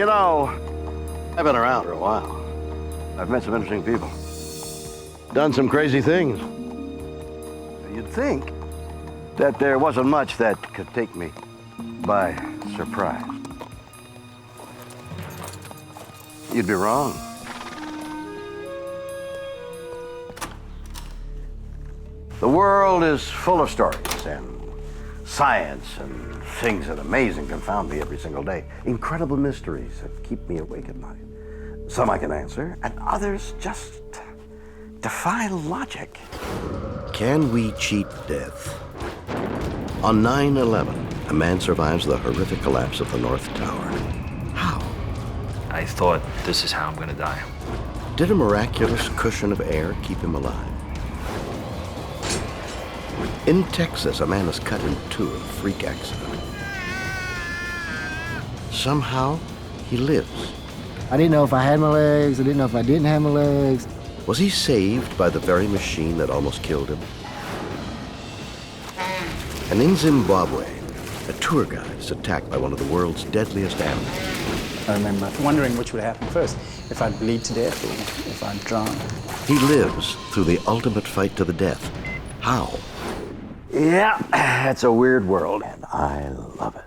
You know, I've been around for a while. I've met some interesting people. Done some crazy things. You'd think that there wasn't much that could take me by surprise. You'd be wrong. The world is full of stories and science and things that amaze and confound me every single day. Incredible mysteries that keep me awake at night. Some I can answer, and others just defy logic. Can we cheat death? On 9/11, a man survives the horrific collapse of the North Tower. How? I thought, this is how I'm gonna die. Did a miraculous cushion of air keep him alive? In Texas, a man is cut in two in a freak accident. Somehow, he lives. I didn't know if I had my legs, I didn't know if I didn't have my legs. Was he saved by the very machine that almost killed him? And in Zimbabwe, a tour guide is attacked by one of the world's deadliest animals. I remember wondering which would happen first, if I'd bleed to death or if I'd drown. He lives through the ultimate fight to the death. How? Yeah, it's a weird world, and I love it.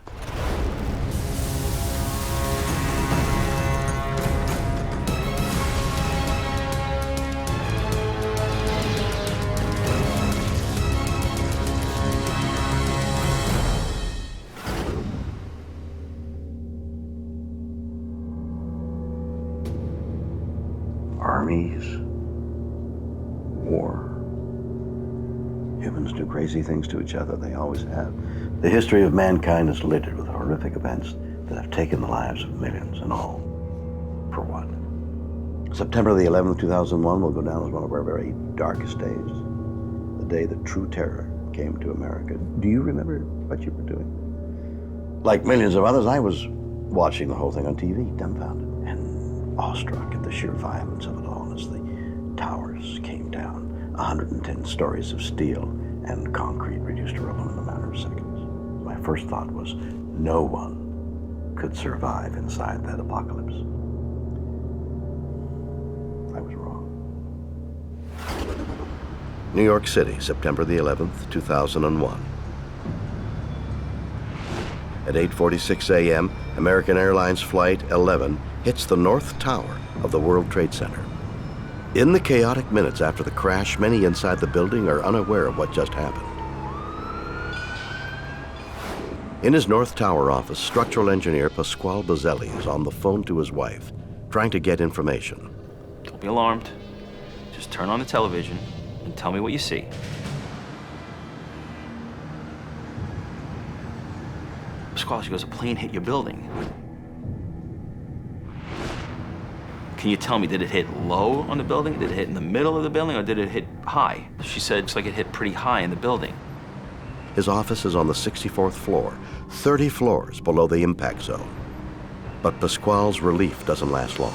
Armies, war. Humans do crazy things to each other. They always have. The history of mankind is littered with horrific events that have taken the lives of millions, and all for what? September the 11th, 2001 will go down as one of our very darkest days. The day that true terror came to America. Do you remember what you were doing? Like millions of others, I was watching the whole thing on TV, dumbfounded and awestruck at the sheer violence of it all as the towers came down. 110 stories of steel and concrete reduced to rubble in a matter of seconds. My first thought was, no one could survive inside that apocalypse. I was wrong. New York City, September the 11th, 2001. At 8:46 a.m., American Airlines Flight 11 hits the North Tower of the World Trade Center. In the chaotic minutes after the crash, many inside the building are unaware of what just happened. In his North Tower office, structural engineer Pasquale Bozzelli is on the phone to his wife, trying to get information. Don't be alarmed. Just turn on the television and tell me what you see. Pasquale, she goes, a plane hit your building. Can you tell me, did it hit low on the building? Did it hit in the middle of the building, or did it hit high? She said it's like it hit pretty high in the building. His office is on the 64th floor, 30 floors below the impact zone. But Pasquale's relief doesn't last long.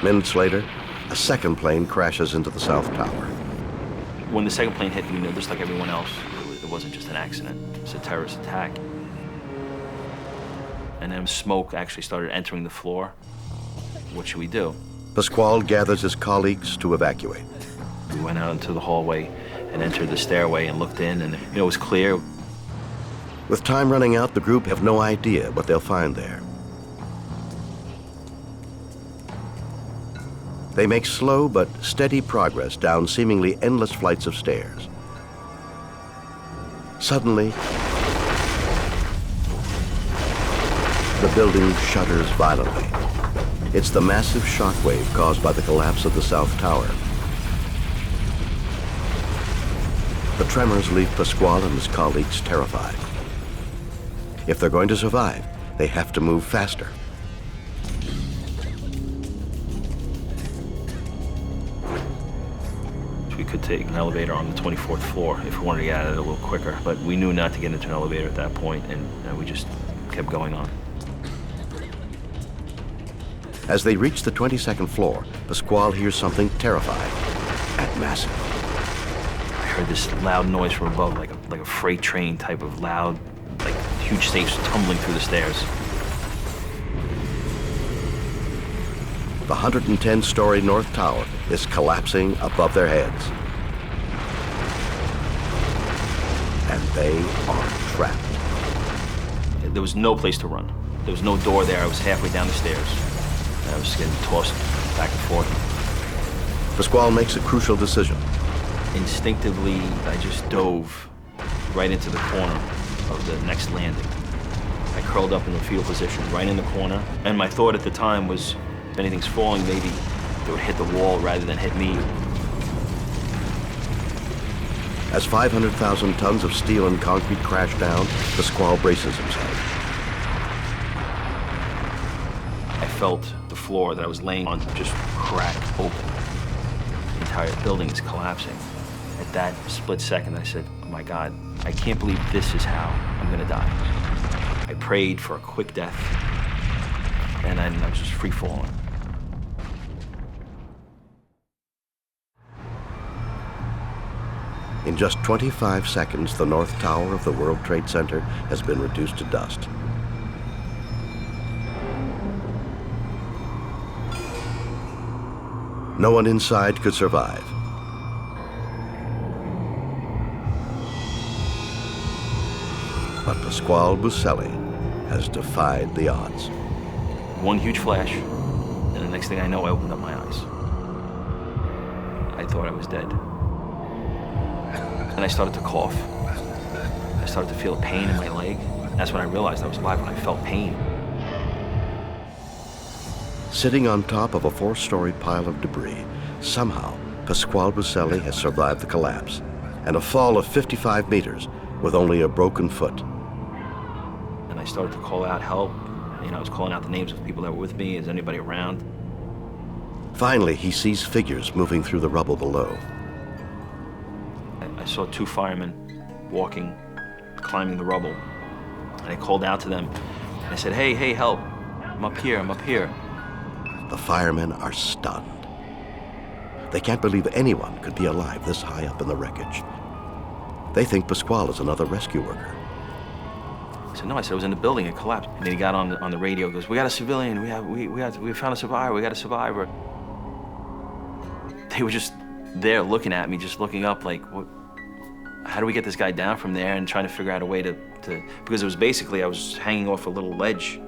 Minutes later, a second plane crashes into the South Tower. When the second plane hit, we knew, just like everyone else, it wasn't just an accident. It's a terrorist attack. And then smoke actually started entering the floor. What should we do? Pasquale gathers his colleagues to evacuate. We went out into the hallway and entered the stairway and looked in, and it was clear. With time running out, the group have no idea what they'll find there. They make slow but steady progress down seemingly endless flights of stairs. Suddenly, the building shudders violently. It's the massive shockwave caused by the collapse of the South Tower. The tremors leave Pasquale and his colleagues terrified. If they're going to survive, they have to move faster. We could take an elevator on the 24th floor if we wanted to get out of it a little quicker, but we knew not to get into an elevator at that point, and we just kept going on. As they reach the 22nd floor, Pasquale hears something terrifying and massive. I heard this loud noise from above, like a freight train type of loud huge safes tumbling through the stairs. The 110-story North Tower is collapsing above their heads. And they are trapped. There was no place to run. There was no door there. I was halfway down the stairs. And I was getting tossed back and forth. Pasquale makes a crucial decision. Instinctively, I just dove right into the corner of the next landing. I curled up in the fetal position, right in the corner. And my thought at the time was, if anything's falling, maybe it would hit the wall rather than hit me. As 500,000 tons of steel and concrete crash down, Pasquale braces himself. I felt the floor that I was laying on just crack open. The entire building is collapsing. At that split second, I said, oh my God, I can't believe this is how I'm gonna die. I prayed for a quick death, and then I was just free falling. In just 25 seconds, the North Tower of the World Trade Center has been reduced to dust. No one inside could survive. But Pasquale Buselli has defied the odds. One huge flash, and the next thing I know, I opened up my eyes. I thought I was dead. And I started to cough. I started to feel a pain in my leg. That's when I realized I was alive, when I felt pain. Sitting on top of a 4-story pile of debris, somehow Pasquale Buselli has survived the collapse and a fall of 55 meters with only a broken foot. And I started to call out help. You know, I was calling out the names of people that were with me. Is anybody around? Finally, he sees figures moving through the rubble below. I saw 2 firemen walking, climbing the rubble. And I called out to them. And I said, hey, help. I'm up here, I'm up here. The firemen are stunned. They can't believe anyone could be alive this high up in the wreckage. They think Pasquale is another rescue worker. I said, no, I was in the building, it collapsed. And then he got on the radio, goes, we got a civilian, we found a survivor, we got a survivor. They were just there looking at me, just looking up like, what, how do we get this guy down from there, and trying to figure out a way to because it was basically, I was hanging off a little ledge,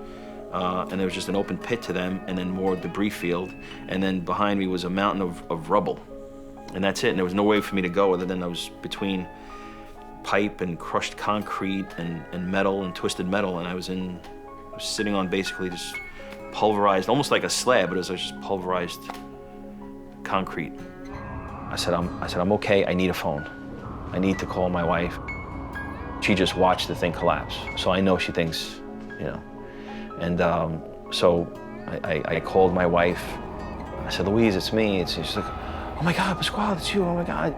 and there was just an open pit to them, and then more debris field, and then behind me was a mountain of rubble. And that's it, and there was no way for me to go other than I was between pipe and crushed concrete and metal and twisted metal, and I was sitting on basically just pulverized, almost like a slab, but it was just pulverized concrete. I said, I'm okay, I need a phone. I need to call my wife. She just watched the thing collapse, so I know she thinks, you know. And so I called my wife. I said, Louise, it's me. She's like, oh my God, Pasquale, it's you, oh my God.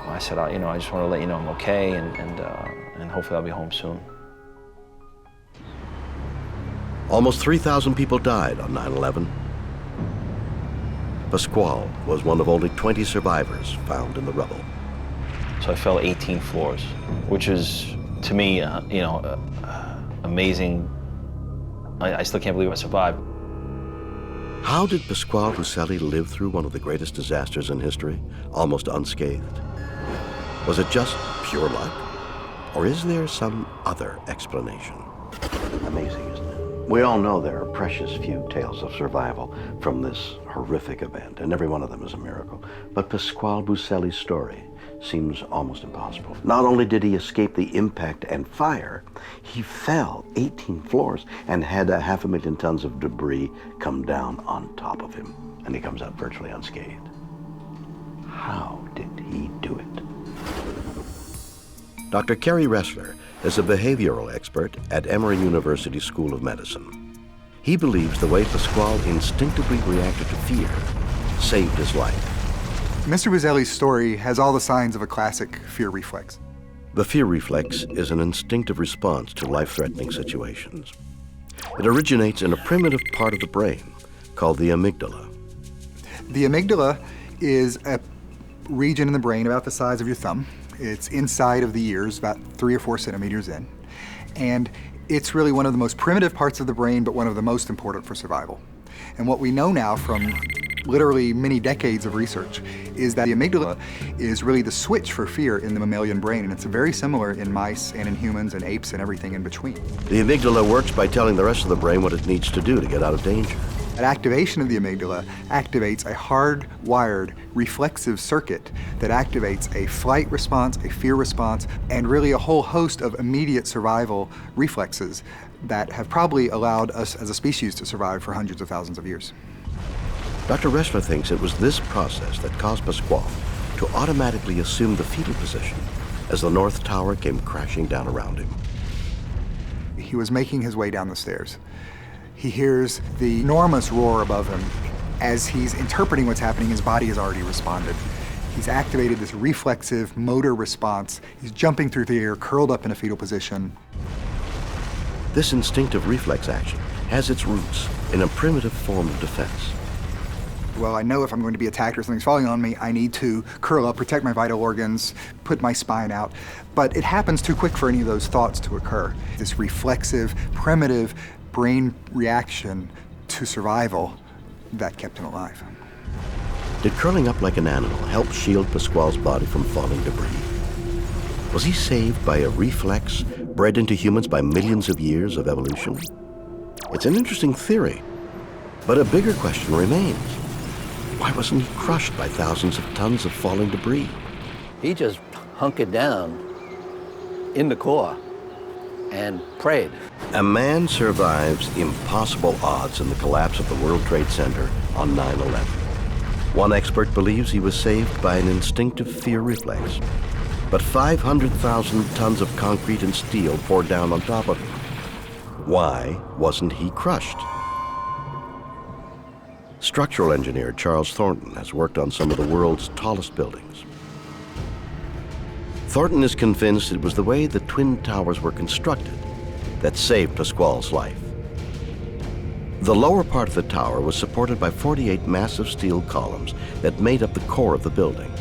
I said, you know, I just want to let you know I'm okay, and hopefully I'll be home soon. Almost 3,000 people died on 9/11. Pasquale was one of only 20 survivors found in the rubble. So I fell 18 floors, which is, to me, you know, amazing. I still can't believe I survived. How did Pasquale Buselli live through one of the greatest disasters in history, almost unscathed? Was it just pure luck? Or is there some other explanation? Amazing, isn't it? We all know there are precious few tales of survival from this horrific event, and every one of them is a miracle. But Pasquale Buselli's story seems almost impossible. Not only did he escape the impact and fire, he fell 18 floors and had 500,000 tons of debris come down on top of him, and he comes out virtually unscathed. How did he do it? Dr. Kerry Ressler is a behavioral expert at Emory University School of Medicine. He believes the way Pasquale instinctively reacted to fear saved his life. Mr. Buselli's story has all the signs of a classic fear reflex. The fear reflex is an instinctive response to life-threatening situations. It originates in a primitive part of the brain called the amygdala. The amygdala is a region in the brain about the size of your thumb. It's inside of the ears, about 3 or 4 centimeters in. And it's really one of the most primitive parts of the brain, but one of the most important for survival. And what we know now from literally many decades of research is that the amygdala is really the switch for fear in the mammalian brain, and it's very similar in mice and in humans and apes and everything in between. The amygdala works by telling the rest of the brain what it needs to do to get out of danger. That activation of the amygdala activates a hard-wired reflexive circuit that activates a flight response, a fear response, and really a whole host of immediate survival reflexes that have probably allowed us as a species to survive for hundreds of thousands of years. Dr. Ressler thinks it was this process that caused Pasquale to automatically assume the fetal position as the North Tower came crashing down around him. He was making his way down the stairs. He hears the enormous roar above him. As he's interpreting what's happening, his body has already responded. He's activated this reflexive motor response. He's jumping through the air, curled up in a fetal position. This instinctive reflex action has its roots in a primitive form of defense. Well, I know if I'm going to be attacked or something's falling on me, I need to curl up, protect my vital organs, put my spine out. But it happens too quick for any of those thoughts to occur. This reflexive, primitive brain reaction to survival that kept him alive. Did curling up like an animal help shield Pasquale's body from falling debris? Was he saved by a reflex bred into humans by millions of years of evolution? It's an interesting theory, but a bigger question remains. Why wasn't he crushed by thousands of tons of falling debris? He just hunkered down in the core and prayed. A man survives impossible odds in the collapse of the World Trade Center on 9/11. One expert believes he was saved by an instinctive fear reflex. But 500,000 tons of concrete and steel poured down on top of him. Why wasn't he crushed? Structural engineer Charles Thornton has worked on some of the world's tallest buildings. Thornton is convinced it was the way the Twin Towers were constructed that saved Pasquale's life. The lower part of the tower was supported by 48 massive steel columns that made up the core of the building.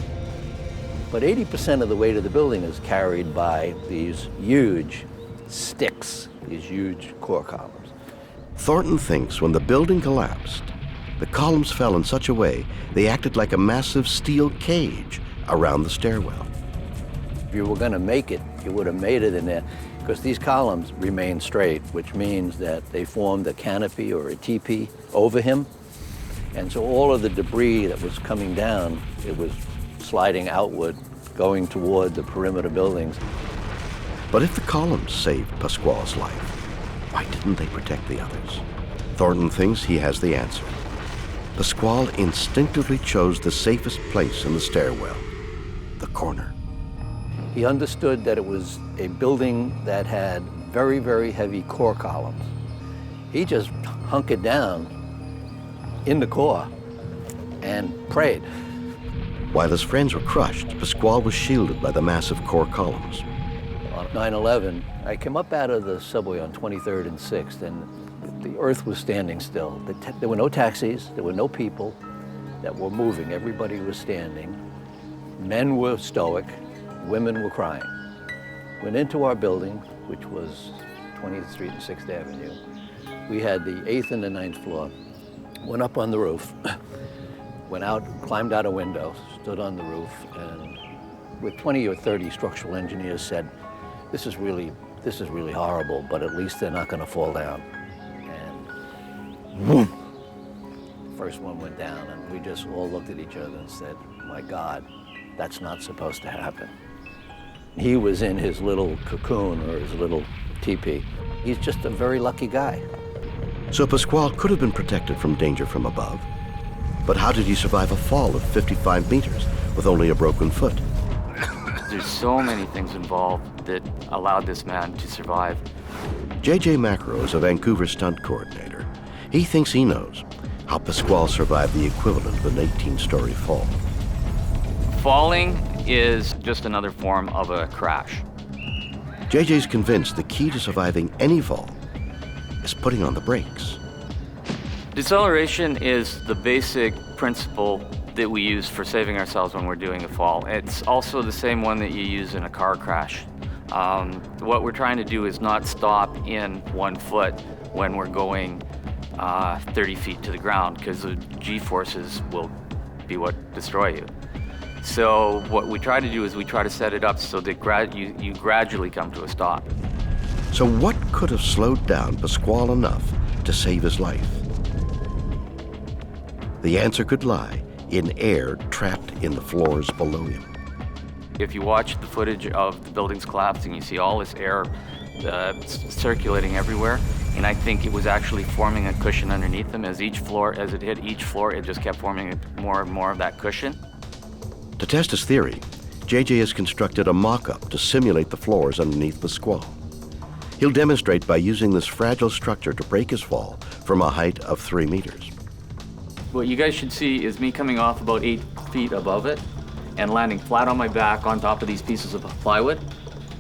But 80% of the weight of the building is carried by these huge sticks, these huge core columns. Thornton thinks when the building collapsed, the columns fell in such a way they acted like a massive steel cage around the stairwell. If you were going to make it, you would have made it in there, because these columns remain straight, which means that they formed a canopy or a teepee over him. And so all of the debris that was coming down, it was sliding outward, going toward the perimeter buildings. But if the columns saved Pasquale's life, why didn't they protect the others? Thornton thinks he has the answer. Pasquale instinctively chose the safest place in the stairwell, the corner. He understood that it was a building that had very, very heavy core columns. He just hunkered down in the core and prayed. While his friends were crushed, Pasquale was shielded by the massive core columns. On 9/11, I came up out of the subway on 23rd and 6th, and the earth was standing still. There were no taxis, there were no people that were moving. Everybody was standing. Men were stoic, women were crying. Went into our building, which was 20th Street and 6th Avenue. We had the 8th and the 9th floor. Went up on the roof, went out, climbed out a window, stood on the roof, and with 20 or 30 structural engineers said, this is really horrible, but at least they're not going to fall down. And boom, first one went down, and we just all looked at each other and said, my God, that's not supposed to happen. He was in his little cocoon or his little teepee. He's just a very lucky guy. So Pasquale could have been protected from danger from above. But how did he survive a fall of 55 meters with only a broken foot? There's so many things involved that allowed this man to survive. J.J. Macro is a Vancouver stunt coordinator. He thinks he knows how Pasquale survived the equivalent of an 18-story fall. Falling is just another form of a crash. JJ's convinced the key to surviving any fall is putting on the brakes. Deceleration is the basic principle that we use for saving ourselves when we're doing a fall. It's also the same one that you use in a car crash. What we're trying to do is not stop in 1 foot when we're going 30 feet to the ground, because the G-forces will be what destroy you. So what we try to do is we try to set it up so that you gradually come to a stop. So what could have slowed down Pasquale enough to save his life? The answer could lie in air trapped in the floors below him. If you watch the footage of the buildings collapsing, you see all this air circulating everywhere, and I think it was actually forming a cushion underneath them. As it hit each floor, it just kept forming more and more of that cushion. To test his theory, JJ has constructed a mock-up to simulate the floors underneath Pasquale. He'll demonstrate by using this fragile structure to break his fall from a height of 3 meters. What you guys should see is me coming off about 8 feet above it and landing flat on my back on top of these pieces of plywood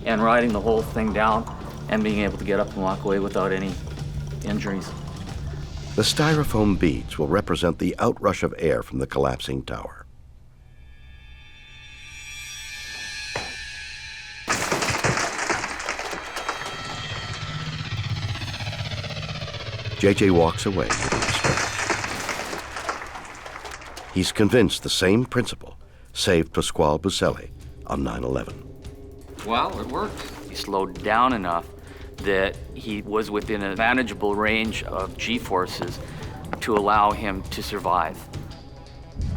and riding the whole thing down and being able to get up and walk away without any injuries. The styrofoam beads will represent the outrush of air from the collapsing tower. JJ walks away with a stretch. He's convinced the same principle saved Pasquale Buselli on 9/11. Well, it worked. He slowed down enough that he was within a manageable range of G-forces to allow him to survive.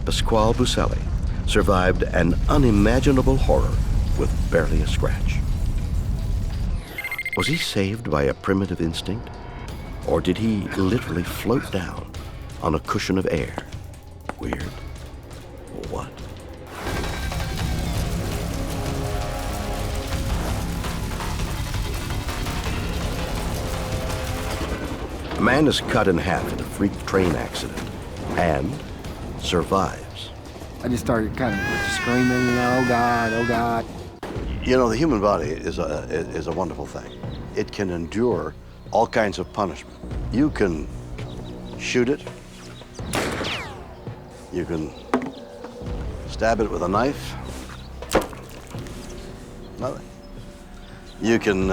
Pasquale Buselli survived an unimaginable horror with barely a scratch. Was he saved by a primitive instinct? Or did he literally float down on a cushion of air? Weird. What? A man is cut in half in a freak train accident and survives. I just started kind of screaming, oh God, oh God. You know, the human body is a wonderful thing. It can endure all kinds of punishment. You can shoot it. You can stab it with a knife. Nothing. You can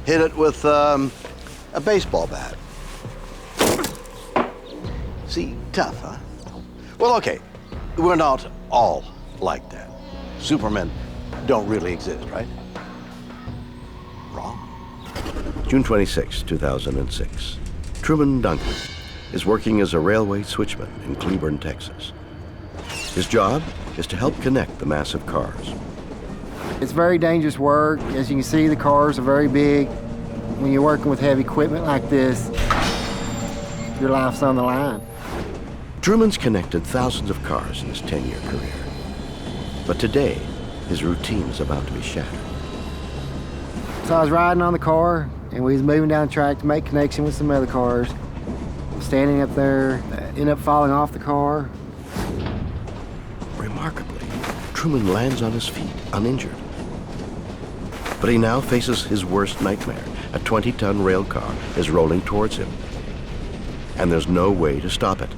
hit it with a baseball bat. See, tough, huh? Well, okay, we're not all like that. Supermen don't really exist, right? Wrong. June 26, 2006. Truman Duncan is working as a railway switchman in Cleburne, Texas. His job is to help connect the massive cars. It's very dangerous work. As you can see, the cars are very big. When you're working with heavy equipment like this, your life's on the line. Truman's connected thousands of cars in his 10-year career. But today, his routine is about to be shattered. So I was riding on the car, and we was moving down the track to make connection with some other cars. Standing up there, ended up falling off the car. Remarkably, Truman lands on his feet, uninjured. But he now faces his worst nightmare. A 20-ton rail car is rolling towards him, and there's no way to stop it.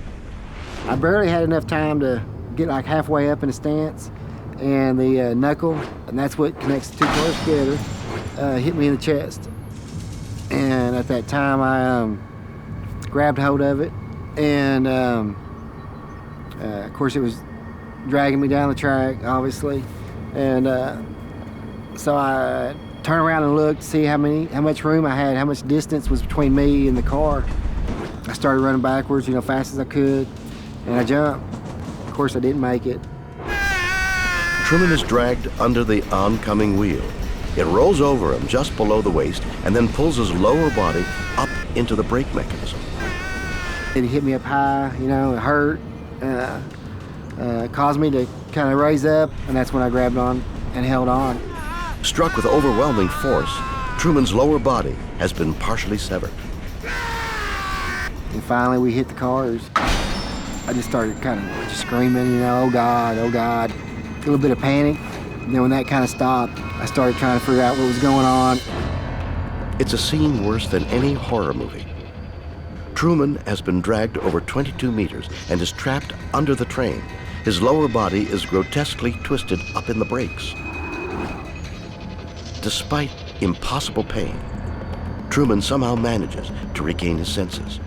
I barely had enough time to get like halfway up in the stance, and the knuckle, and that's what connects the two cars together, hit me in the chest. And at that time, I grabbed hold of it, and of course it was dragging me down the track, obviously. And so I turned around and looked to see how much room I had, how much distance was between me and the car. I started running backwards, fast as I could, and I jumped. Of course, I didn't make it. Truman is dragged under the oncoming wheel. It rolls over him just below the waist and then pulls his lower body up into the brake mechanism. It hit me up high, it hurt, caused me to kind of raise up, and that's when I grabbed on and held on. Struck with overwhelming force, Truman's lower body has been partially severed. And finally we hit the cars. I just started kind of just screaming, oh God, oh God. A little bit of panic. And then when that kind of stopped, I started trying to figure out what was going on. It's a scene worse than any horror movie. Truman has been dragged over 22 meters and is trapped under the train. His lower body is grotesquely twisted up in the brakes. despite impossible pain, Truman somehow manages to regain his senses.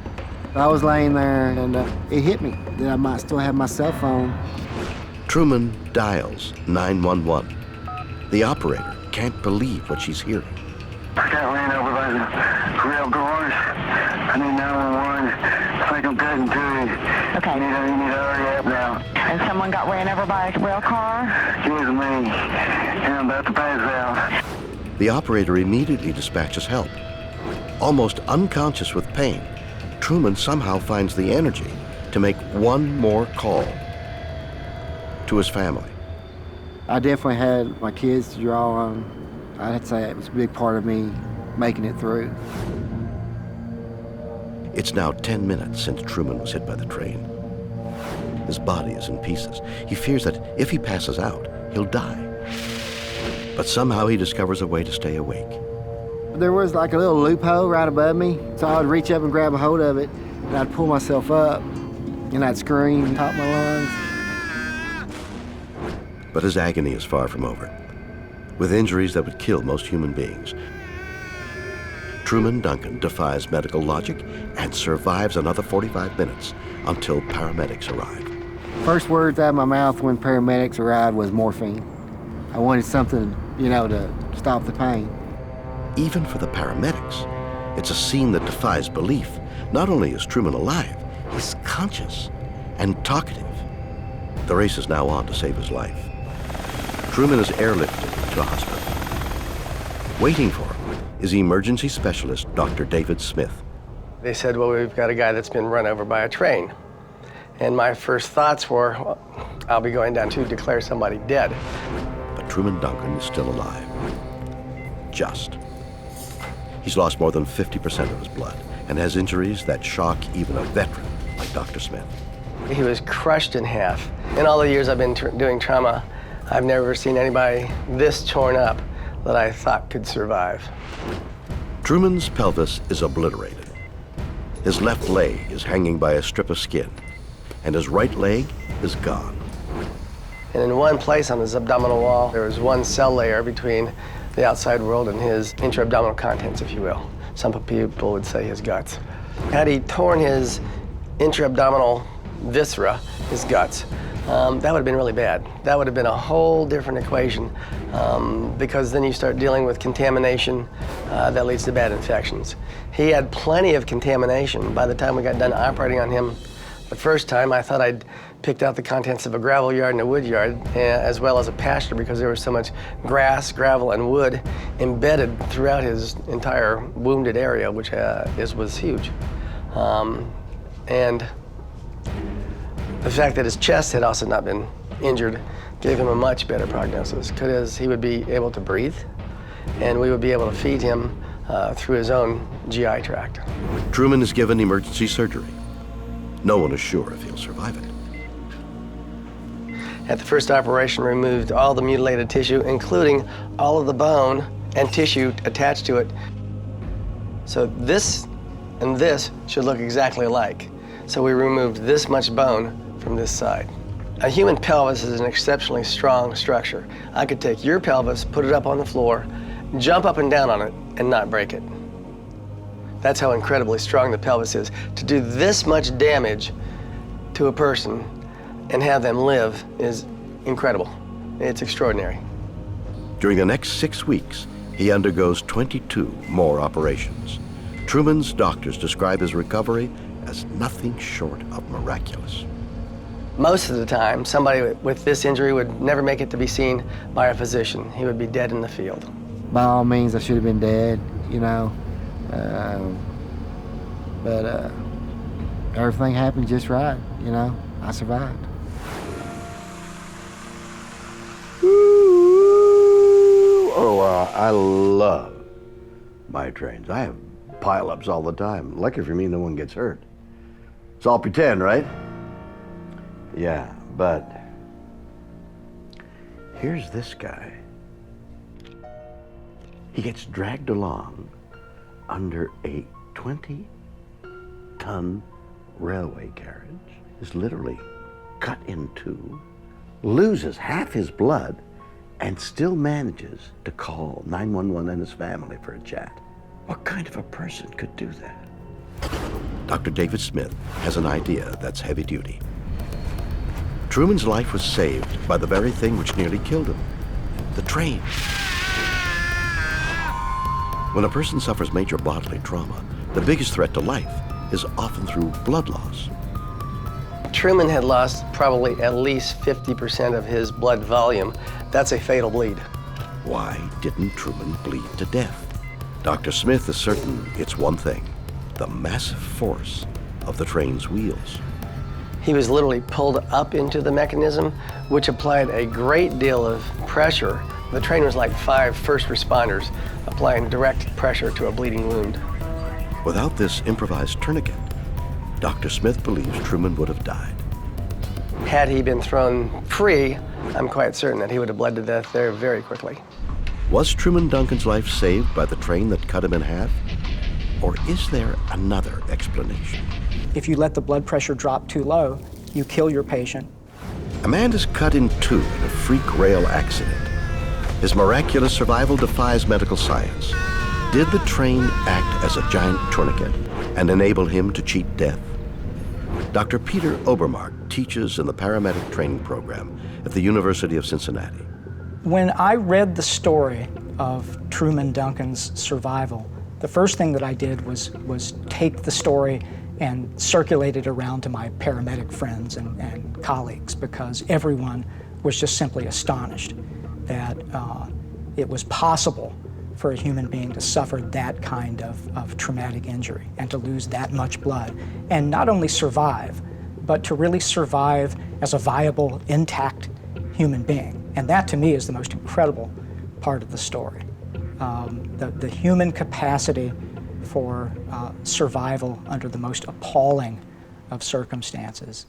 I was laying there and it hit me that I might still have my cell phone. Truman dials 911. The operator can't believe what she's hearing. I got ran over by the rail cars. I need 911. I think I'm cutting to you. Okay. You need to hurry up now. And someone got ran over by a rail car? It was me. And I'm about to pass out. The operator immediately dispatches help. Almost unconscious with pain, Truman somehow finds the energy to make one more call to his family. I definitely had my kids to draw on. I'd say it was a big part of me making it through. It's now 10 minutes since Truman was hit by the train. His body is in pieces. He fears that if he passes out, he'll die. But somehow he discovers a way to stay awake. There was like a little loophole right above me, so I would reach up and grab a hold of it, and I'd pull myself up, and I'd scream, top my lungs. But his agony is far from over. With injuries that would kill most human beings, Truman Duncan defies medical logic and survives another 45 minutes until paramedics arrive. First words out of my mouth when paramedics arrived was morphine. I wanted something, to stop the pain. Even for the paramedics, it's a scene that defies belief. Not only is Truman alive, he's conscious and talkative. The race is now on to save his life. Truman is airlifted to a hospital. Waiting for him is emergency specialist Dr. David Smith. They said, well, we've got a guy that's been run over by a train. And my first thoughts were, well, I'll be going down to declare somebody dead. But Truman Duncan is still alive. Just. He's lost more than 50% of his blood and has injuries that shock even a veteran like Dr. Smith. He was crushed in half. In all the years I've been doing trauma, I've never seen anybody this torn up that I thought could survive. Truman's pelvis is obliterated. His left leg is hanging by a strip of skin, and his right leg is gone. And in one place on his abdominal wall, there was one cell layer between the outside world and his intra-abdominal contents, if you will. Some people would say his guts. Had he torn his intra-abdominal viscera, his guts, that would have been really bad. That would have been a whole different equation because then you start dealing with contamination that leads to bad infections. He had plenty of contamination. By the time we got done operating on him the first time, I thought I'd picked out the contents of a gravel yard and a wood yard, as well as a pasture, because there was so much grass, gravel, and wood embedded throughout his entire wounded area, which was huge. And the fact that his chest had also not been injured gave him a much better prognosis, because he would be able to breathe, and we would be able to feed him through his own GI tract. Truman is given emergency surgery. No one is sure if he'll survive it. At the first operation, removed all the mutilated tissue, including all of the bone and tissue attached to it. So this and this should look exactly alike. So we removed this much bone from this side. A human pelvis is an exceptionally strong structure. I could take your pelvis, put it up on the floor, jump up and down on it, and not break it. That's how incredibly strong the pelvis is. To do this much damage to a person and have them live is incredible. It's extraordinary. During the next 6 weeks, he undergoes 22 more operations. Truman's doctors describe his recovery as nothing short of miraculous. Most of the time, somebody with this injury would never make it to be seen by a physician. He would be dead in the field. By all means, I should have been dead, but everything happened just right, I survived. I love my trains. I have pileups all the time. Lucky for me, no one gets hurt. It's all pretend, right? Yeah, but here's this guy. He gets dragged along under a 20-ton railway carriage, is literally cut in two, loses half his blood, and still manages to call 911 and his family for a chat. What kind of a person could do that? Dr. David Smith has an idea that's heavy duty. Truman's life was saved by the very thing which nearly killed him, the train. When a person suffers major bodily trauma, the biggest threat to life is often through blood loss. Truman had lost probably at least 50% of his blood volume. That's a fatal bleed. Why didn't Truman bleed to death? Dr. Smith is certain it's one thing, the massive force of the train's wheels. He was literally pulled up into the mechanism, which applied a great deal of pressure. The train was like 5 first responders applying direct pressure to a bleeding wound. Without this improvised tourniquet, Dr. Smith believes Truman would have died. Had he been thrown free, I'm quite certain that he would have bled to death there very quickly. Was Truman Duncan's life saved by the train that cut him in half? Or is there another explanation? If you let the blood pressure drop too low, you kill your patient. A man is cut in two in a freak rail accident. His miraculous survival defies medical science. Did the train act as a giant tourniquet and enable him to cheat death? Dr. Peter Obermark teaches in the paramedic training program at the University of Cincinnati. When I read the story of Truman Duncan's survival, the first thing that I did was take the story and circulate it around to my paramedic friends and colleagues, because everyone was just simply astonished that it was possible for a human being to suffer that kind of traumatic injury and to lose that much blood, and not only survive, but to really survive as a viable, intact human being. And that, to me, is the most incredible part of the story. The human capacity for survival under the most appalling of circumstances.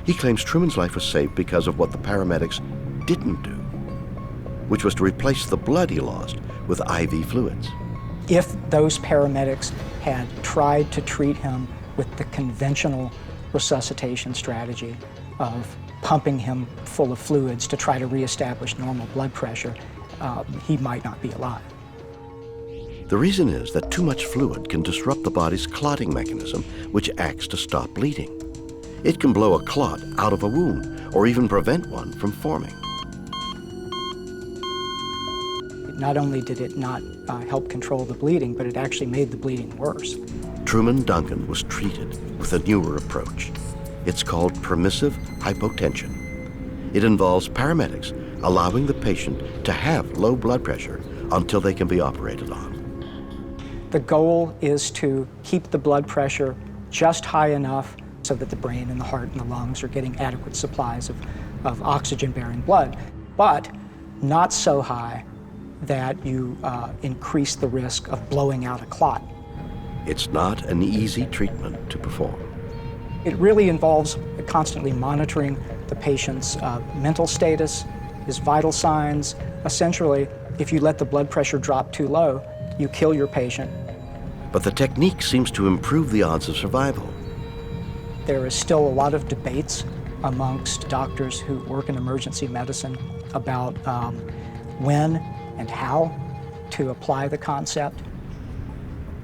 He claims Truman's life was saved because of what the paramedics didn't do, which was to replace the blood he lost with IV fluids. If those paramedics had tried to treat him with the conventional resuscitation strategy of pumping him full of fluids to try to reestablish normal blood pressure, he might not be alive. The reason is that too much fluid can disrupt the body's clotting mechanism, which acts to stop bleeding. It can blow a clot out of a wound or even prevent one from forming. Not only did it not help control the bleeding, but it actually made the bleeding worse. Truman Duncan was treated with a newer approach. It's called permissive hypotension. It involves paramedics allowing the patient to have low blood pressure until they can be operated on. The goal is to keep the blood pressure just high enough so that the brain and the heart and the lungs are getting adequate supplies of oxygen-bearing blood, but not so high that you increase the risk of blowing out a clot. It's not an easy treatment to perform. It really involves constantly monitoring the patient's mental status, his vital signs. Essentially, if you let the blood pressure drop too low, you kill your patient. But the technique seems to improve the odds of survival. There is still a lot of debates amongst doctors who work in emergency medicine about when and how to apply the concept.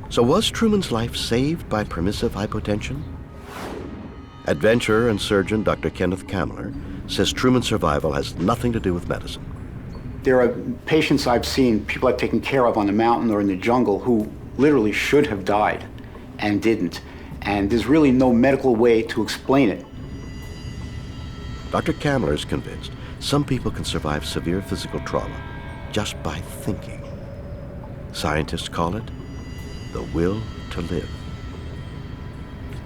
So was Truman's life saved by permissive hypotension? Adventurer and surgeon Dr. Kenneth Kamler says Truman's survival has nothing to do with medicine. There are patients I've seen, people I've taken care of on the mountain or in the jungle, who literally should have died and didn't. And there's really no medical way to explain it. Dr. Kamler is convinced some people can survive severe physical trauma just by thinking. Scientists call it the will to live.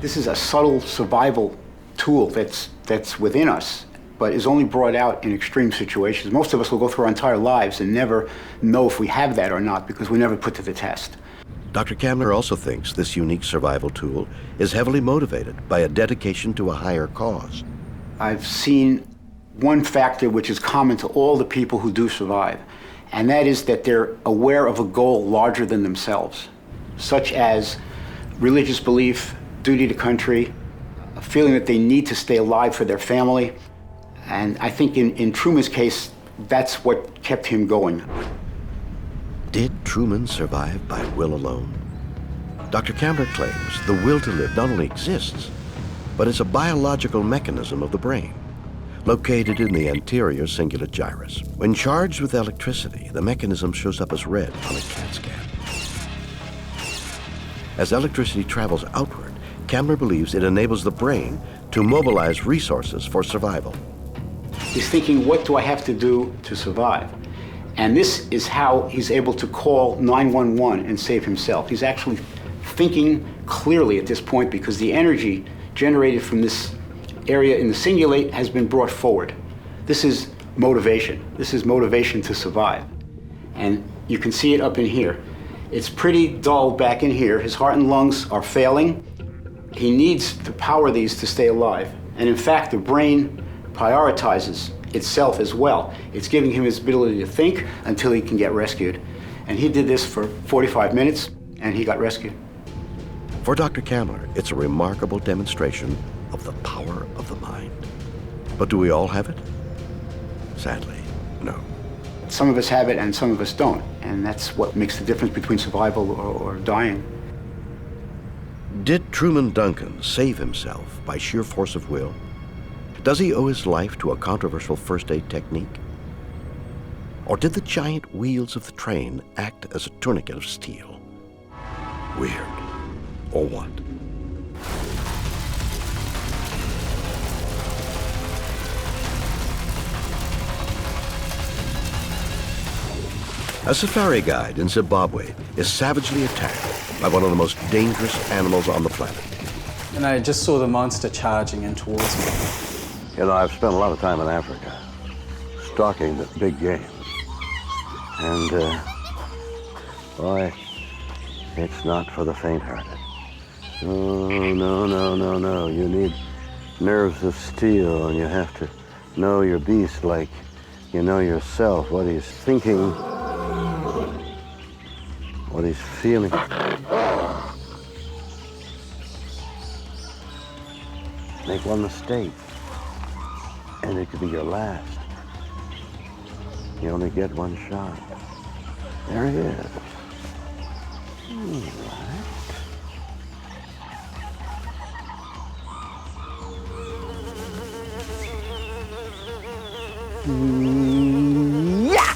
This is a subtle survival tool that's within us, but is only brought out in extreme situations. Most of us will go through our entire lives and never know if we have that or not because we never put to the test. Dr. Kamler also thinks this unique survival tool is heavily motivated by a dedication to a higher cause. I've seen one factor which is common to all the people who do survive, and that is that they're aware of a goal larger than themselves, such as religious belief, duty to country, a feeling that they need to stay alive for their family. And I think in Truman's case, that's what kept him going. Did Truman survive by will alone? Dr. Campbell claims the will to live not only exists, but it's a biological mechanism of the brain, located in the anterior cingulate gyrus. When charged with electricity, the mechanism shows up as red on a CAT scan. As electricity travels outward, Campbell believes it enables the brain to mobilize resources for survival. He's thinking, what do I have to do to survive? And this is how he's able to call 911 and save himself. He's actually thinking clearly at this point because the energy generated from this area in the cingulate has been brought forward. This is motivation. This is motivation to survive. And you can see it up in here. It's pretty dull back in here. His heart and lungs are failing. He needs to power these to stay alive. And in fact, the brain prioritizes itself as well. It's giving him his ability to think until he can get rescued. And he did this for 45 minutes, and he got rescued. For Dr. Kamler, it's a remarkable demonstration of the power of the mind. But do we all have it? Sadly, no. Some of us have it and some of us don't. And that's what makes the difference between survival or dying. Did Truman Duncan save himself by sheer force of will? Does he owe his life to a controversial first aid technique? Or did the giant wheels of the train act as a tourniquet of steel? Weird. Or what? A safari guide in Zimbabwe is savagely attacked by one of the most dangerous animals on the planet. And I just saw the monster charging in towards me. You know, I've spent a lot of time in Africa stalking the big game. And, boy, it's not for the faint-hearted. No. You need nerves of steel, and you have to know your beast like you know yourself, what he's thinking, what he's feeling. Make one mistake, and it could be your last. You only get one shot. There he is. All right. Yeah!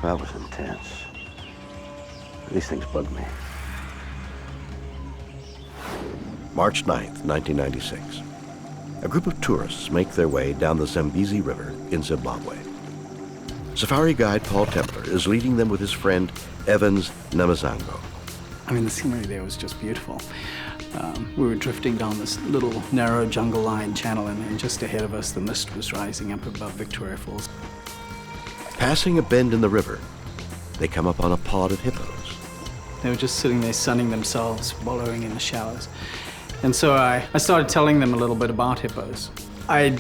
That was intense. These things bug me. March 9th, 1996. A group of tourists make their way down the Zambezi River in Zimbabwe. Safari guide Paul Templer is leading them with his friend Evans Namazango. I mean, the scenery there was just beautiful. We were drifting down this little narrow jungle-lined channel, and just ahead of us, the mist was rising up above Victoria Falls. Passing a bend in the river, they come upon a pod of hippos. They were just sitting there sunning themselves, wallowing in the shallows. And so I started telling them a little bit about hippos. I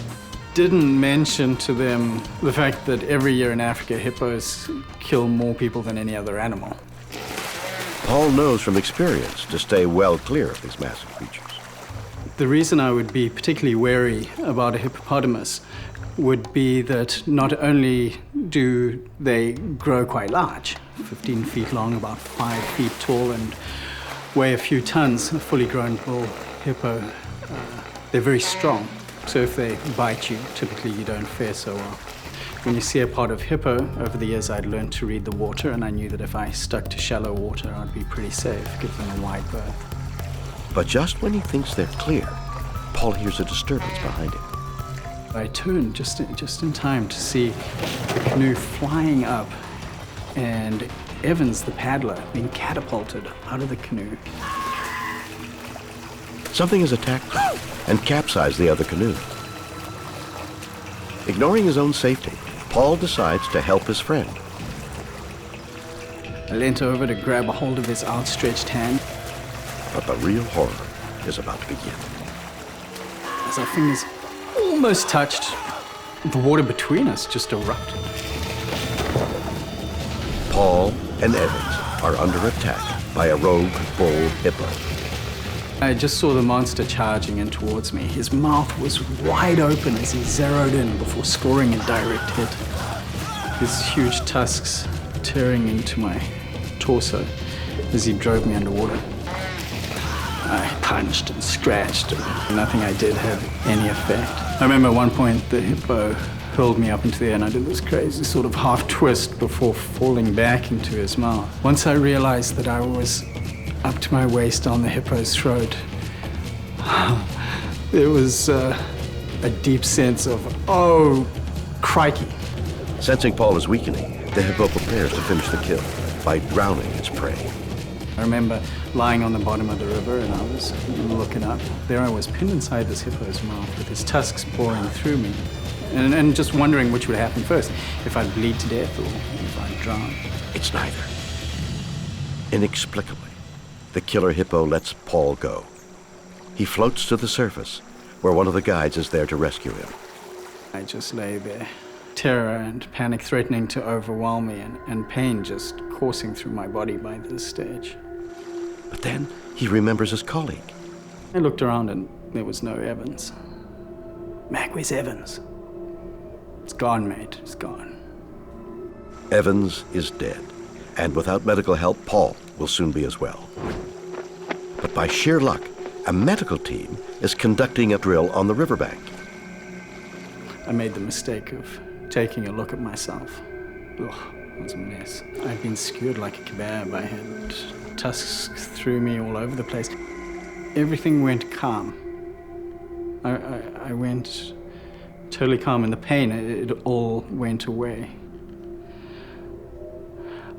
didn't mention to them the fact that every year in Africa, hippos kill more people than any other animal. Paul knows from experience to stay well clear of these massive creatures. The reason I would be particularly wary about a hippopotamus would be that not only do they grow quite large, 15 feet long, about 5 feet tall, and weigh a few tons, a fully grown bull hippo, they're very strong. So if they bite you, typically you don't fare so well. When you see a pod of hippo, over the years I'd learned to read the water, and I knew that if I stuck to shallow water, I'd be pretty safe, give them a wide berth. But just when he thinks they're clear, Paul hears a disturbance behind him. I turned just in time to see the canoe flying up, and Evans, the paddler, being catapulted out of the canoe. Something has attacked him and capsized the other canoe. Ignoring his own safety, Paul decides to help his friend. I leant over to grab a hold of his outstretched hand. But the real horror is about to begin. As our fingers almost touched, the water between us just erupted. Paul and Evans are under attack by a rogue bull hippo. I just saw the monster charging in towards me. His mouth was wide open as he zeroed in before scoring a direct hit. His huge tusks tearing into my torso as he drove me underwater. I punched and scratched, and nothing I did had any effect. I remember at one point the hippo hurled me up into the air, and I did this crazy sort of half twist before falling back into his mouth. Once I realized that I was up to my waist on the hippo's throat, there was a deep sense of, oh, crikey. Sensing Paul is weakening, the hippo prepares to finish the kill by drowning its prey. I remember lying on the bottom of the river, and I was looking up. There I was, pinned inside this hippo's mouth with his tusks boring through me, and just wondering which would happen first, if I'd bleed to death or if I'd drown. It's neither. Inexplicably, the killer hippo lets Paul go. He floats to the surface, where one of the guides is there to rescue him. I just lay there, terror and panic threatening to overwhelm me, and pain just coursing through my body by this stage. But then he remembers his colleague. I looked around and there was no Evans. Mac, where's Evans? It's gone, mate, it's gone. Evans is dead, and without medical help, Paul will soon be as well. But by sheer luck, a medical team is conducting a drill on the riverbank. I made the mistake of taking a look at myself. Ugh, it was a mess. I'd been skewered like a kebab. I had tusks through me all over the place. Everything went calm. I went totally calm, and the pain, it all went away.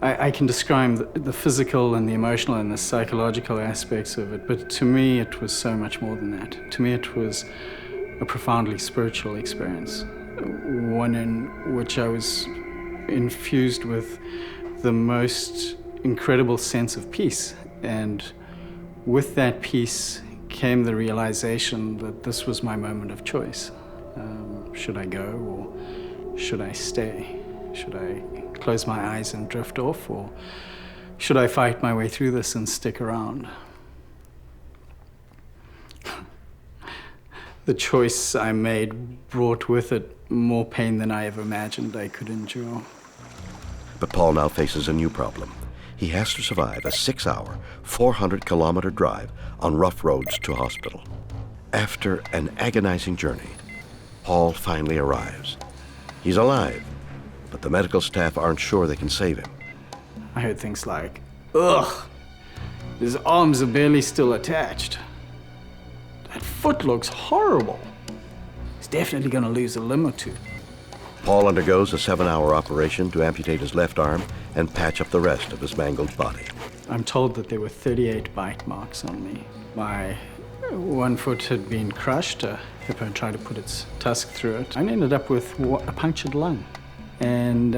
I can describe the physical and the emotional and the psychological aspects of it, but to me it was so much more than that. To me it was a profoundly spiritual experience, one in which I was infused with the most incredible sense of peace. And with that peace came the realization that this was my moment of choice. Should I go or should I stay? Should I close my eyes and drift off, or should I fight my way through this and stick around? The choice I made brought with it more pain than I ever imagined I could endure. But Paul now faces a new problem. He has to survive a 6-hour, 400-kilometer drive on rough roads to hospital. After an agonizing journey, Paul finally arrives. He's alive, but the medical staff aren't sure they can save him. I heard things like, ugh, his arms are barely still attached. That foot looks horrible. He's definitely gonna lose a limb or two. Paul undergoes a 7-hour operation to amputate his left arm and patch up the rest of his mangled body. I'm told that there were 38 bite marks on me. My one foot had been crushed. A hippo tried to put its tusk through it. I ended up with a punctured lung and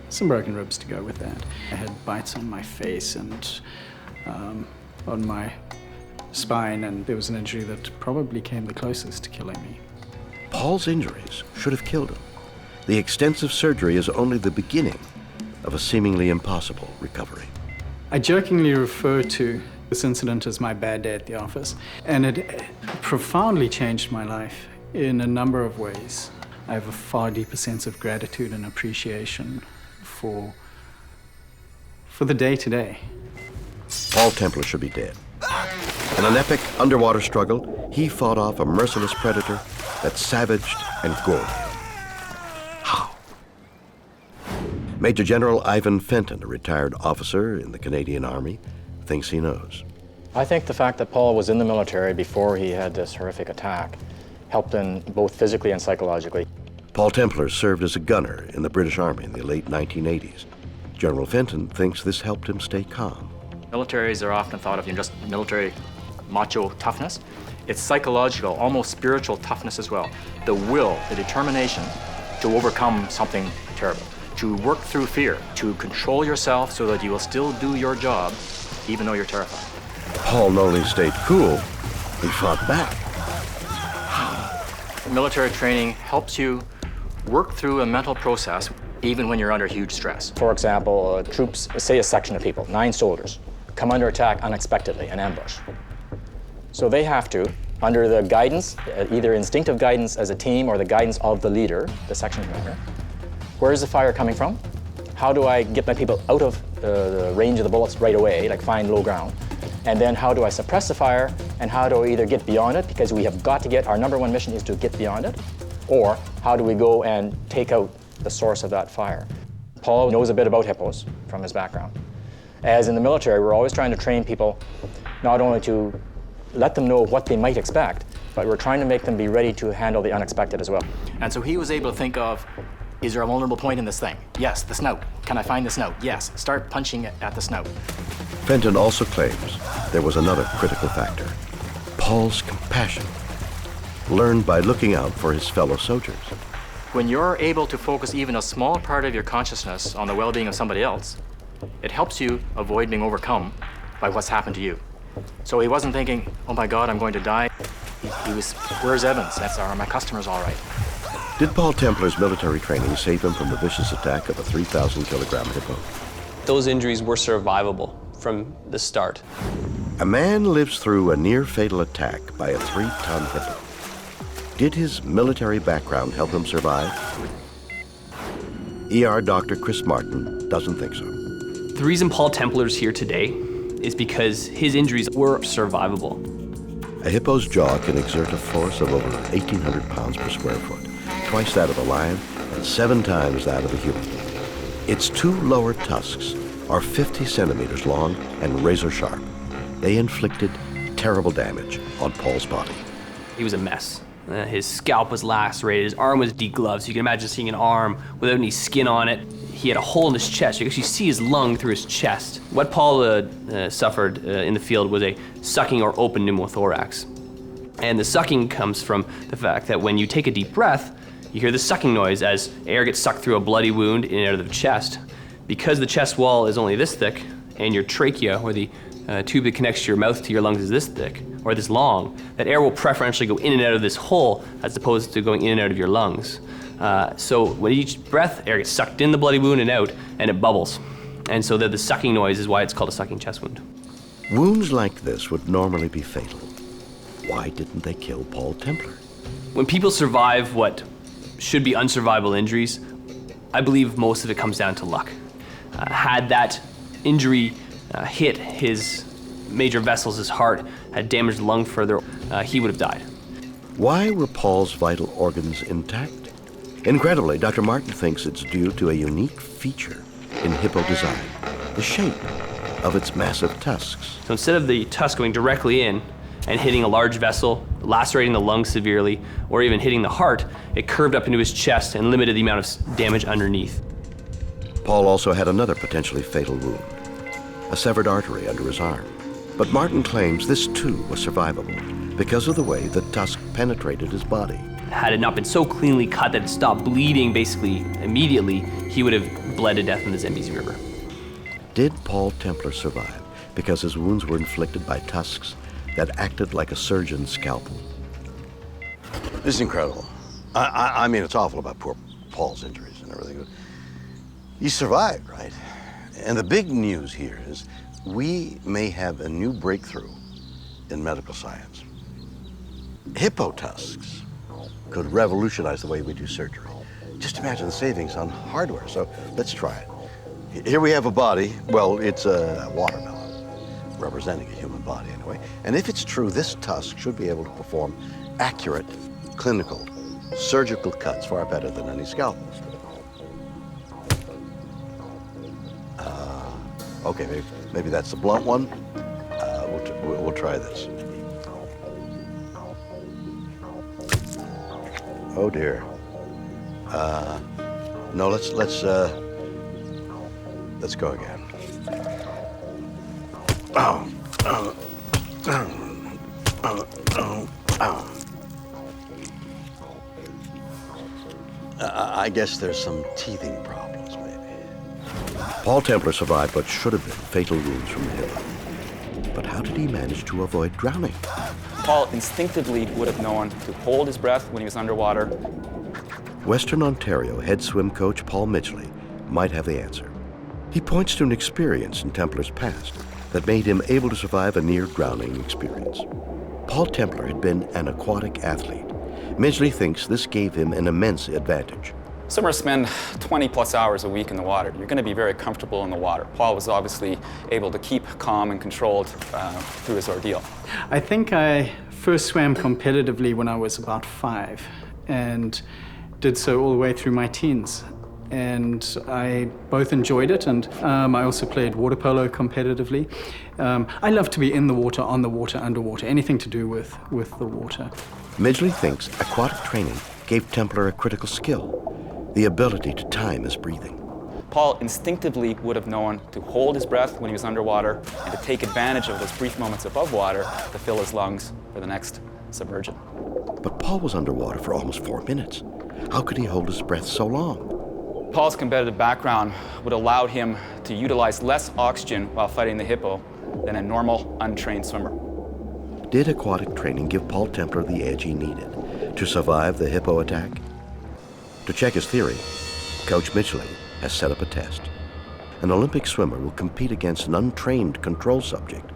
some broken ribs to go with that. I had bites on my face and on my spine, and there was an injury that probably came the closest to killing me. Paul's injuries should have killed him. The extensive surgery is only the beginning of a seemingly impossible recovery. I jokingly refer to this incident as my bad day at the office, and it profoundly changed my life in a number of ways. I have a far deeper sense of gratitude and appreciation for the day-to-day. Paul Templar should be dead. In an epic underwater struggle, he fought off a merciless predator that savaged and gored him. How? Major General Ivan Fenton, a retired officer in the Canadian Army, thinks he knows. I think the fact that Paul was in the military before he had this horrific attack helped him both physically and psychologically. Paul Templar served as a gunner in the British Army in the late 1980s. General Fenton thinks this helped him stay calm. Militaries are often thought of, just military macho toughness. It's psychological, almost spiritual toughness as well. The will, the determination to overcome something terrible, to work through fear, to control yourself so that you will still do your job, even though you're terrified. Paul not only stayed cool, he fought back. Military training helps you work through a mental process even when you're under huge stress. For example, troops, say a section of people, 9 soldiers, come under attack unexpectedly, an ambush. So they have to, under the guidance, either instinctive guidance as a team or the guidance of the leader, the section commander, where is the fire coming from? How do I get my people out of the range of the bullets right away, like find low ground? And then how do I suppress the fire, and how do I either get beyond it, because we have got to get, our number one mission is to get beyond it, or how do we go and take out the source of that fire? Paul knows a bit about hippos from his background. As in the military, we're always trying to train people not only to let them know what they might expect, but we're trying to make them be ready to handle the unexpected as well. And so he was able to think of, is there a vulnerable point in this thing? Yes, the snout. Can I find the snout? Yes, start punching at the snout. Fenton also claims there was another critical factor, Paul's compassion, learned by looking out for his fellow soldiers. When you're able to focus even a small part of your consciousness on the well-being of somebody else, it helps you avoid being overcome by what's happened to you. So he wasn't thinking, oh my God, I'm going to die. He was, where's Evans? Are my customers all right? Did Paul Templar's military training save him from the vicious attack of a 3,000-kilogram hippo? Those injuries were survivable from the start. A man lives through a near-fatal attack by a 3-ton hippo. Did his military background help him survive? ER Dr. Chris Martin doesn't think so. The reason Paul Templar's here today is because his injuries were survivable. A hippo's jaw can exert a force of over 1,800 pounds per square foot, twice that of a lion and 7 times that of a human. Its 2 lower tusks are 50 centimeters long and razor sharp. They inflicted terrible damage on Paul's body. He was a mess. His scalp was lacerated, his arm was degloved, so you can imagine seeing an arm without any skin on it. He had a hole in his chest. You can actually see his lung through his chest. What Paul suffered in the field was a sucking or open pneumothorax. And the sucking comes from the fact that when you take a deep breath, you hear the sucking noise as air gets sucked through a bloody wound in and out of the chest. Because the chest wall is only this thick, and your trachea, or the tube that connects your mouth to your lungs, is this thick, or this long, that air will preferentially go in and out of this hole as opposed to going in and out of your lungs. So with each breath, air gets sucked in the bloody wound and out, and it bubbles. And so the sucking noise is why it's called a sucking chest wound. Wounds like this would normally be fatal. Why didn't they kill Paul Templar? When people survive what should be unsurvivable injuries, I believe most of it comes down to luck. Had that injury hit his major vessels, his heart, had damaged the lung further, he would have died. Why were Paul's vital organs intact? Incredibly, Dr. Martin thinks it's due to a unique feature in hippo design, the shape of its massive tusks. So instead of the tusk going directly in and hitting a large vessel, lacerating the lung severely, or even hitting the heart, it curved up into his chest and limited the amount of damage underneath. Paul also had another potentially fatal wound, a severed artery under his arm. But Martin claims this too was survivable because of the way the tusk penetrated his body. Had it not been so cleanly cut that it stopped bleeding basically immediately, he would have bled to death in the Zambezi River. Did Paul Templar survive because his wounds were inflicted by tusks that acted like a surgeon's scalpel? This is incredible. I mean, it's awful about poor Paul's injuries and everything. He survived, right? And the big news here is we may have a new breakthrough in medical science. Hippo tusks could revolutionize the way we do surgery. Just imagine the savings on hardware. So let's try it. Here we have a body. Well, it's a watermelon, representing a human body anyway. And if it's true, this tusk should be able to perform accurate, clinical, surgical cuts far better than any scalpel. Okay, maybe that's the blunt one. We'll try this. Oh dear. No, let's go again. I guess there's some teething problems, maybe. Paul Templar survived what should have been fatal wounds from the hippo. But how did he manage to avoid drowning? Paul instinctively would have known to hold his breath when he was underwater. Western Ontario head swim coach Paul Midgley might have the answer. He points to an experience in Templar's past that made him able to survive a near-drowning experience. Paul Templar had been an aquatic athlete. Midgley thinks this gave him an immense advantage. Swimmers spend 20 plus hours a week in the water. You're going to be very comfortable in the water. Paul was obviously able to keep calm and controlled through his ordeal. I think I first swam competitively when I was about 5 and did so all the way through my teens. And I both enjoyed it, and I also played water polo competitively. I love to be in the water, on the water, underwater, anything to do with the water. Midgley thinks aquatic training gave Templar a critical skill, the ability to time his breathing. Paul instinctively would have known to hold his breath when he was underwater and to take advantage of those brief moments above water to fill his lungs for the next submersion. But Paul was underwater for almost 4 minutes. How could he hold his breath so long? Paul's competitive background would allow him to utilize less oxygen while fighting the hippo than a normal, untrained swimmer. Did aquatic training give Paul Templar the edge he needed to survive the Hippo Attack? To check his theory, Coach Midgley has set up a test. An Olympic swimmer will compete against an untrained control subject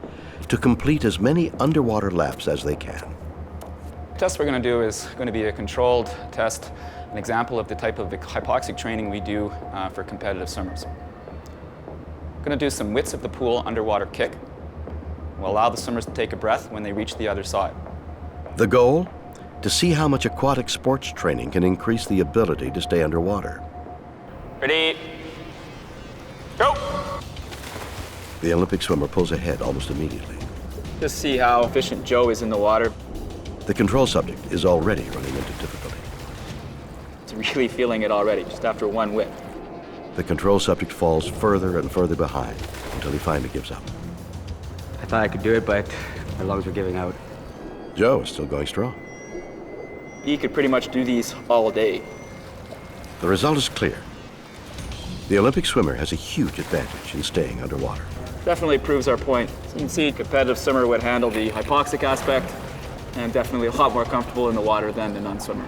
to complete as many underwater laps as they can. The test we're going to do is going to be a controlled test, an example of the type of hypoxic training we do for competitive swimmers. We're going to do some widths of the pool underwater kick. We'll allow the swimmers to take a breath when they reach the other side. The goal? To see how much aquatic sports training can increase the ability to stay underwater. Ready? Go! The Olympic swimmer pulls ahead almost immediately. Just see how efficient Joe is in the water. The control subject is already running into difficulty. It's really feeling it already, just after one whip. The control subject falls further and further behind until he finally gives up. I thought I could do it, but my lungs were giving out. Joe is still going strong. He could pretty much do these all day. The result is clear. The Olympic swimmer has a huge advantage in staying underwater. Definitely proves our point. As you can see, a competitive swimmer would handle the hypoxic aspect and definitely a lot more comfortable in the water than the non-swimmer.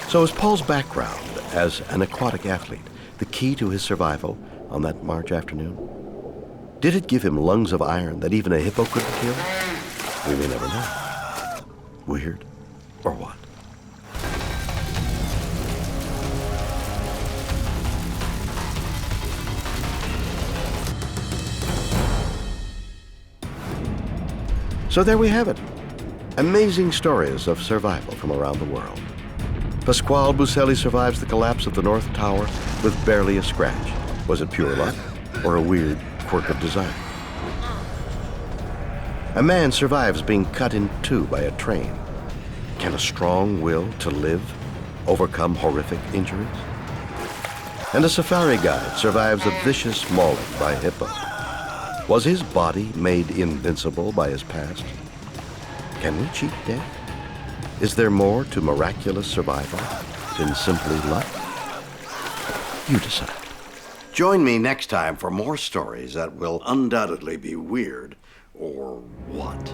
So is Paul's background as an aquatic athlete the key to his survival on that March afternoon? Did it give him lungs of iron that even a hippo couldn't kill? We may never know. Weird or what? So there we have it. Amazing stories of survival from around the world. Pasquale Buselli survives the collapse of the North Tower with barely a scratch. Was it pure luck or a weird quirk of design? A man survives being cut in two by a train. Can a strong will to live overcome horrific injuries? And a safari guide survives a vicious mauling by a hippo. Was his body made invincible by his past? Can we cheat death? Is there more to miraculous survival than simply luck? You decide. Join me next time for more stories that will undoubtedly be weird or what?